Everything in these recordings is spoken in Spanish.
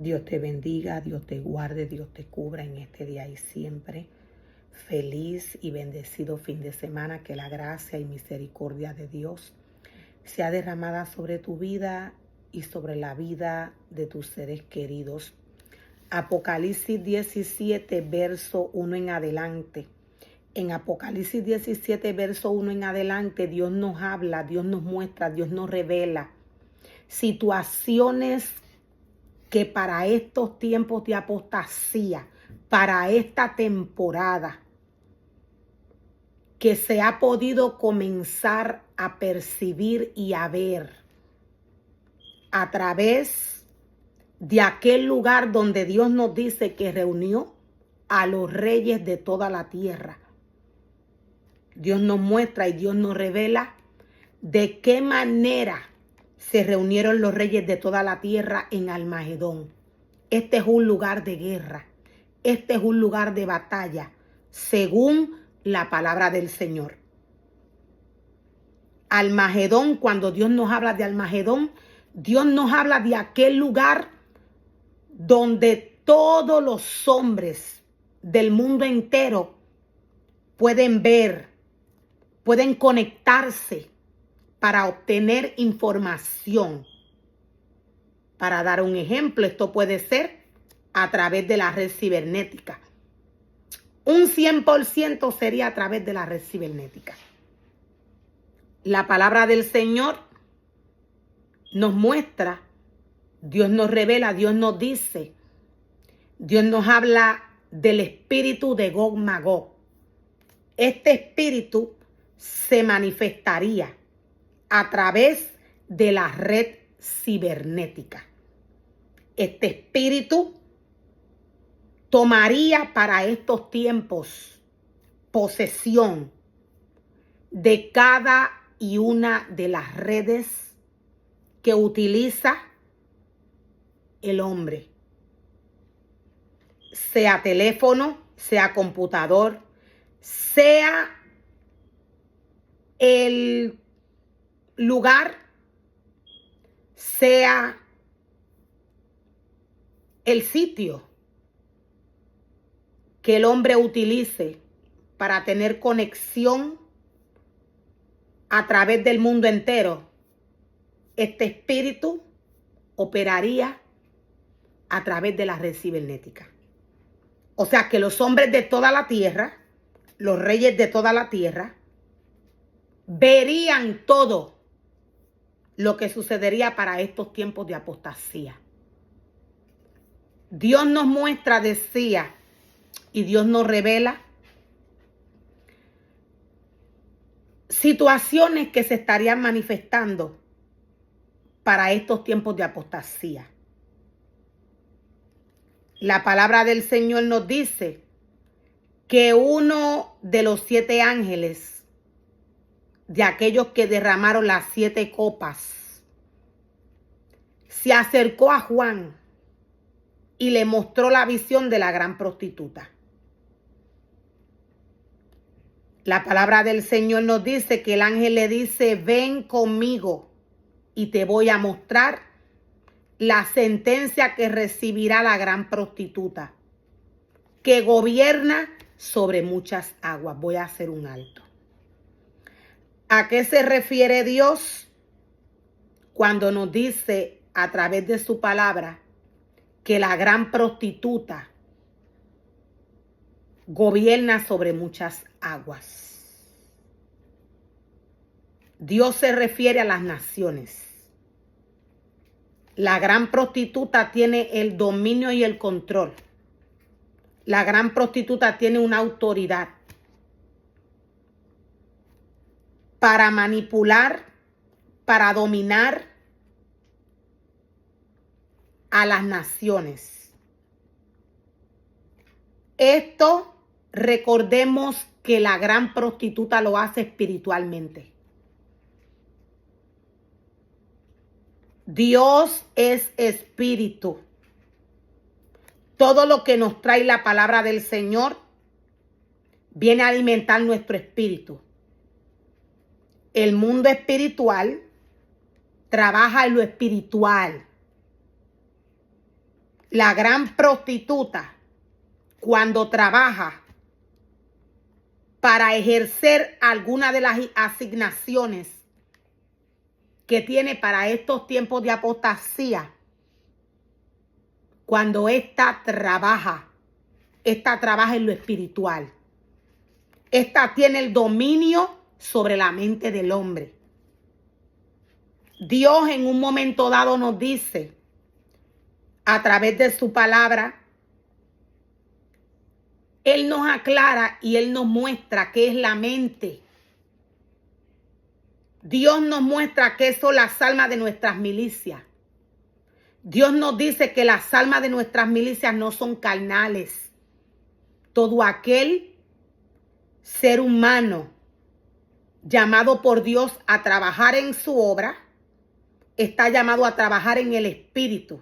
Dios te bendiga, Dios te guarde, Dios te cubra en este día y siempre. Feliz y bendecido fin de semana, que la gracia y misericordia de Dios sea derramada sobre tu vida y sobre la vida de tus seres queridos. Apocalipsis 17, verso 1 en adelante. En Apocalipsis 17, verso 1 en adelante, Dios nos habla, Dios nos muestra, Dios nos revela situaciones que para estos tiempos de apostasía, para esta temporada, que se ha podido comenzar a percibir y a ver a través de aquel lugar donde Dios nos dice que reunió a los reyes de toda la tierra. Dios nos muestra y Dios nos revela de qué manera se reunieron los reyes de toda la tierra en Almagedón. Este es un lugar de guerra. Este es un lugar de batalla, según la palabra del Señor. Almagedón, cuando Dios nos habla de Almagedón, Dios nos habla de aquel lugar donde todos los hombres del mundo entero pueden ver, pueden conectarse para obtener información. Para dar un ejemplo, esto puede ser a través de la red cibernética. Un 100% sería a través de la red cibernética. La palabra del Señor nos muestra, Dios nos revela, Dios nos dice, Dios nos habla del espíritu de Gog Magog. Este espíritu se manifestaría a través de la red cibernética. Este espíritu tomaría para estos tiempos posesión de cada y una de las redes que utiliza el hombre, sea teléfono, sea computador, sea el lugar, sea el sitio que el hombre utilice para tener conexión a través del mundo entero. Este espíritu operaría a través de la red cibernética. O sea que los hombres de toda la tierra, los reyes de toda la tierra, verían todo lo que sucedería para estos tiempos de apostasía. Dios nos muestra, decía, y Dios nos revela situaciones que se estarían manifestando para estos tiempos de apostasía. La palabra del Señor nos dice que uno de los 7 ángeles, de aquellos que derramaron las 7 copas, se acercó a Juan y le mostró la visión de la gran prostituta. La palabra del Señor nos dice que el ángel le dice: ven conmigo y te voy a mostrar la sentencia que recibirá la gran prostituta, que gobierna sobre muchas aguas. Voy a hacer un alto. ¿A qué se refiere Dios cuando nos dice a través de su palabra que la gran prostituta gobierna sobre muchas aguas? Dios se refiere a las naciones. La gran prostituta tiene el dominio y el control. La gran prostituta tiene una autoridad para manipular, para dominar a las naciones. Esto, recordemos que la gran prostituta lo hace espiritualmente. Dios es espíritu. Todo lo que nos trae la palabra del Señor viene a alimentar nuestro espíritu. El mundo espiritual trabaja en lo espiritual. La gran prostituta, cuando trabaja para ejercer alguna de las asignaciones que tiene para estos tiempos de apostasía, cuando esta trabaja en lo espiritual. Esta tiene el dominio sobre la mente del hombre. Dios en un momento dado nos dice, a través de su palabra, Él nos aclara y Él nos muestra qué es la mente. Dios nos muestra qué son las almas de nuestras milicias. Dios nos dice que las almas de nuestras milicias no son carnales. Todo aquel ser humano llamado por Dios a trabajar en su obra, está llamado a trabajar en el espíritu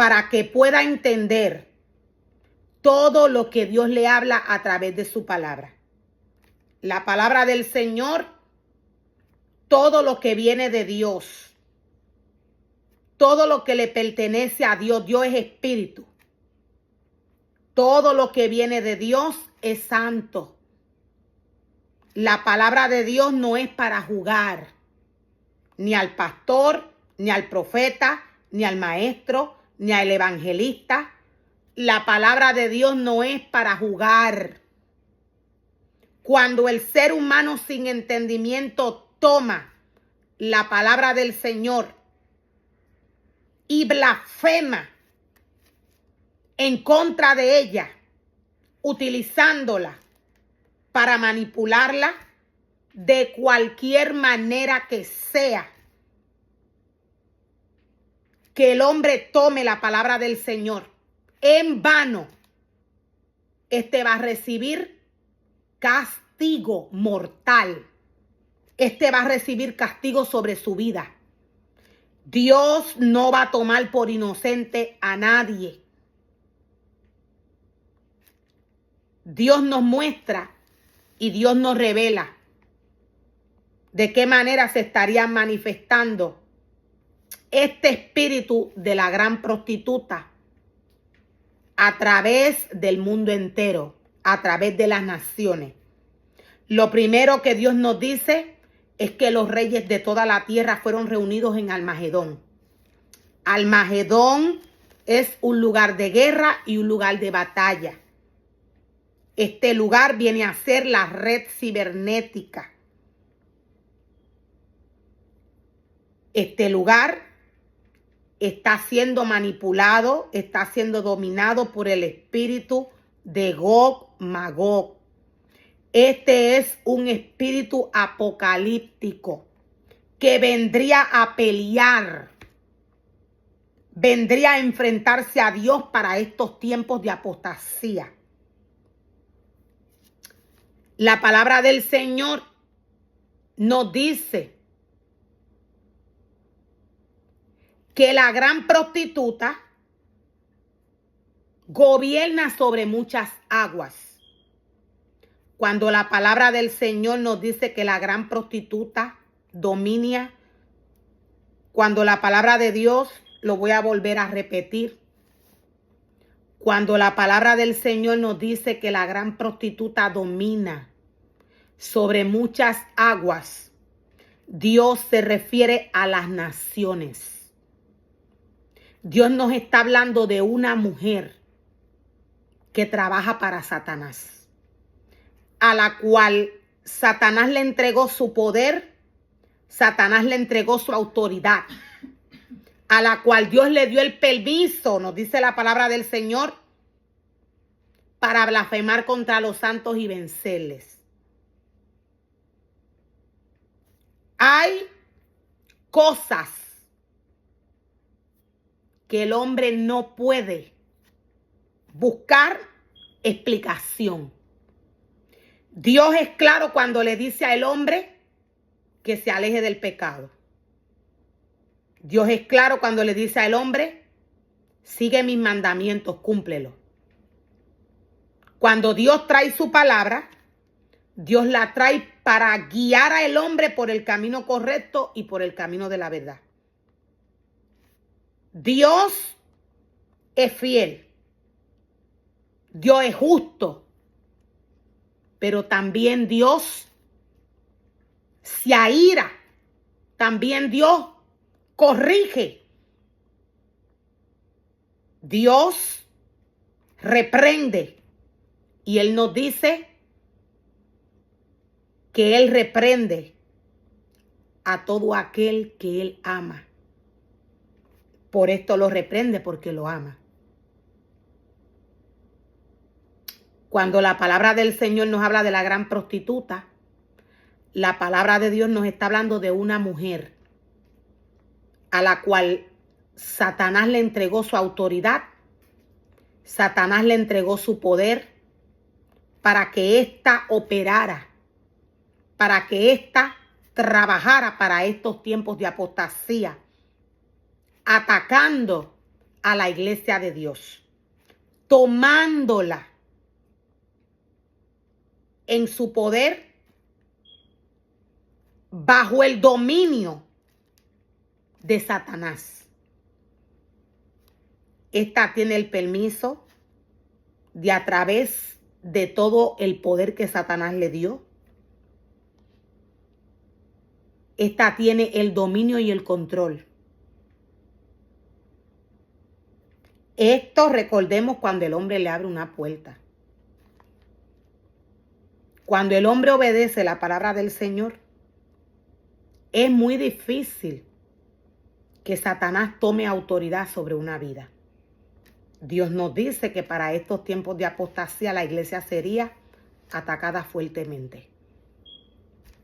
para que pueda entender todo lo que Dios le habla a través de su palabra. La palabra del Señor, todo lo que viene de Dios, todo lo que le pertenece a Dios. Dios es espíritu. Todo lo que viene de Dios es santo. La palabra de Dios no es para jugar, ni al pastor, ni al profeta, ni al maestro, ni al evangelista. La palabra de Dios no es para jugar. Cuando el ser humano sin entendimiento toma la palabra del Señor y blasfema en contra de ella, utilizándola para manipularla de cualquier manera que sea, que el hombre tome la palabra del Señor en vano, este va a recibir castigo mortal. Este va a recibir castigo sobre su vida. Dios no va a tomar por inocente a nadie. Dios nos muestra y Dios nos revela de qué manera se estaría manifestando este espíritu de la gran prostituta a través del mundo entero, a través de las naciones. Lo primero que Dios nos dice es que los reyes de toda la tierra fueron reunidos en Almagedón. Almagedón es un lugar de guerra y un lugar de batalla. Este lugar viene a ser la red cibernética. Este lugar está siendo manipulado, está siendo dominado por el espíritu de Gog Magog. Este es un espíritu apocalíptico que vendría a pelear, vendría a enfrentarse a Dios para estos tiempos de apostasía. La palabra del Señor nos dice que la gran prostituta gobierna sobre muchas aguas. Cuando la palabra del Señor nos dice que la gran prostituta domina, cuando la palabra de Dios, lo voy a volver a repetir, cuando la palabra del Señor nos dice que la gran prostituta domina sobre muchas aguas, Dios se refiere a las naciones. Dios nos está hablando de una mujer que trabaja para Satanás, a la cual Satanás le entregó su poder, Satanás le entregó su autoridad, a la cual Dios le dio el permiso, nos dice la palabra del Señor, para blasfemar contra los santos y vencerles. Hay cosas que el hombre no puede buscar explicación. Dios es claro cuando le dice al hombre que se aleje del pecado. Dios es claro cuando le dice al hombre, sigue mis mandamientos, cúmplelos. Cuando Dios trae su palabra, Dios la trae para guiar al hombre por el camino correcto y por el camino de la verdad. Dios es fiel. Dios es justo. Pero también Dios se aira. También Dios corrige. Dios reprende. Y Él nos dice que Él reprende a todo aquel que Él ama. Por esto lo reprende, porque lo ama. Cuando la palabra del Señor nos habla de la gran prostituta, la palabra de Dios nos está hablando de una mujer a la cual Satanás le entregó su autoridad, Satanás le entregó su poder para que ésta operara, para que ésta trabajara para estos tiempos de apostasía, atacando a la iglesia de Dios, tomándola en su poder bajo el dominio de Satanás. Esta tiene el permiso de, a través de todo el poder que Satanás le dio, esta tiene el dominio y el control. Esto recordemos cuando el hombre le abre una puerta. Cuando el hombre obedece la palabra del Señor, es muy difícil que Satanás tome autoridad sobre una vida. Dios nos dice que para estos tiempos de apostasía la iglesia sería atacada fuertemente.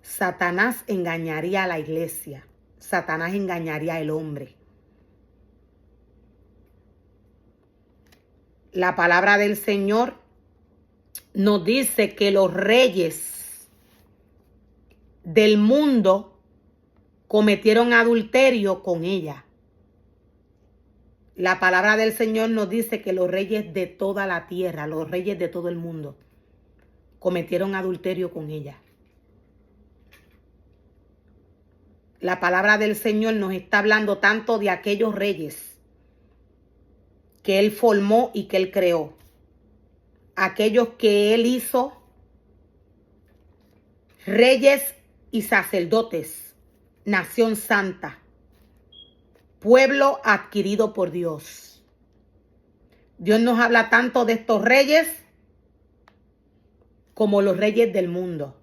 Satanás engañaría a la iglesia. Satanás engañaría al hombre. La palabra del Señor nos dice que los reyes del mundo cometieron adulterio con ella. La palabra del Señor nos dice que los reyes de toda la tierra, los reyes de todo el mundo, cometieron adulterio con ella. La palabra del Señor nos está hablando tanto de aquellos reyes que Él formó y que Él creó. Aquellos que Él hizo reyes y sacerdotes, nación santa, pueblo adquirido por Dios. Dios nos habla tanto de estos reyes como los reyes del mundo.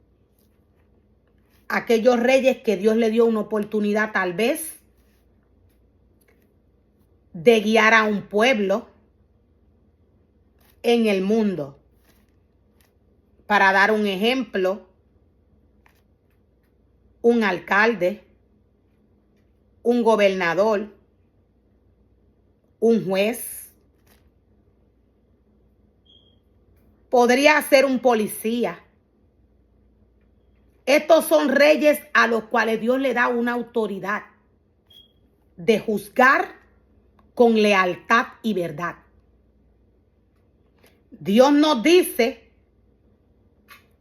Aquellos reyes que Dios le dio una oportunidad tal vez de guiar a un pueblo en el mundo. Para dar un ejemplo, un alcalde, un gobernador, un juez, podría ser un policía. Estos son reyes a los cuales Dios le da una autoridad de juzgar con lealtad y verdad. Dios nos dice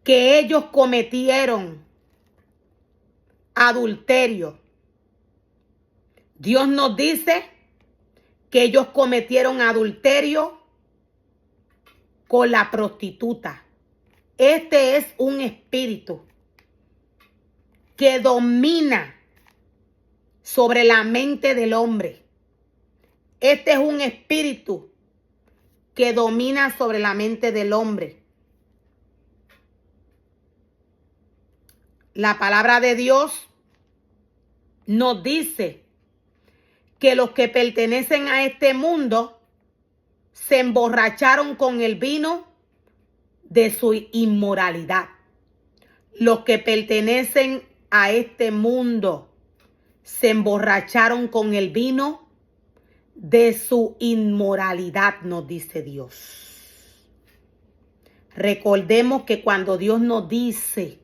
que ellos cometieron adulterio. Dios nos dice que ellos cometieron adulterio con la prostituta. Este es un espíritu que domina sobre la mente del hombre. Este es un espíritu que domina sobre la mente del hombre. La palabra de Dios nos dice que los que pertenecen a este mundo se emborracharon con el vino de su inmoralidad. Los que pertenecen a este mundo se emborracharon con el vino de su inmoralidad, nos dice Dios. Recordemos que cuando Dios nos dice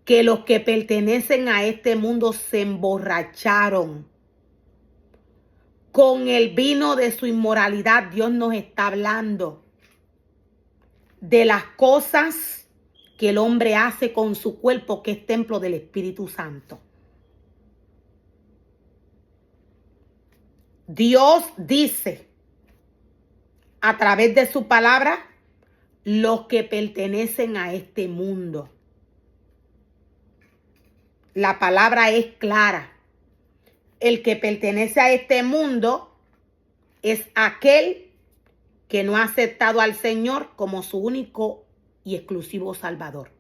que los que pertenecen a este mundo se emborracharon con el vino de su inmoralidad, Dios nos está hablando de las cosas que el hombre hace con su cuerpo, que es templo del Espíritu Santo. Dios dice a través de su palabra los que pertenecen a este mundo. La palabra es clara. El que pertenece a este mundo es aquel que no ha aceptado al Señor como su único y exclusivo Salvador.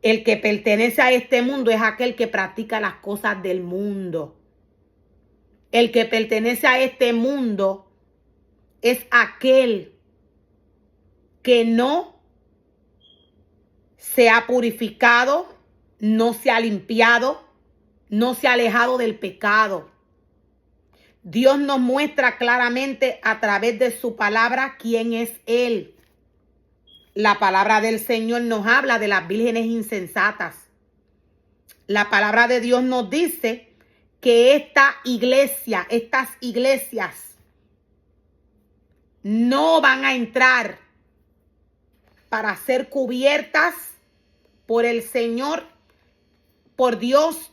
El que pertenece a este mundo es aquel que practica las cosas del mundo. El que pertenece a este mundo es aquel que no se ha purificado, no se ha limpiado, no se ha alejado del pecado. Dios nos muestra claramente a través de su palabra quién es Él. La palabra del Señor nos habla de las vírgenes insensatas. La palabra de Dios nos dice que estas iglesias no van a entrar para ser cubiertas por el Señor, por Dios,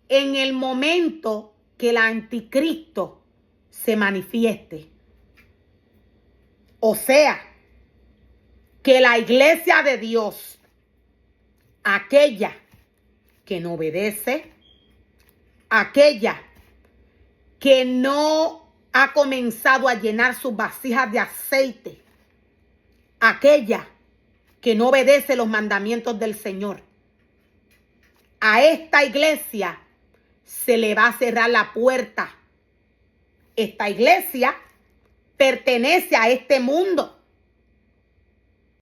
en el momento que el anticristo se manifieste. O sea, que la iglesia de Dios, aquella que no obedece, aquella que no ha comenzado a llenar sus vasijas de aceite, aquella que no obedece los mandamientos del Señor, a esta iglesia se le va a cerrar la puerta. Esta iglesia pertenece a este mundo.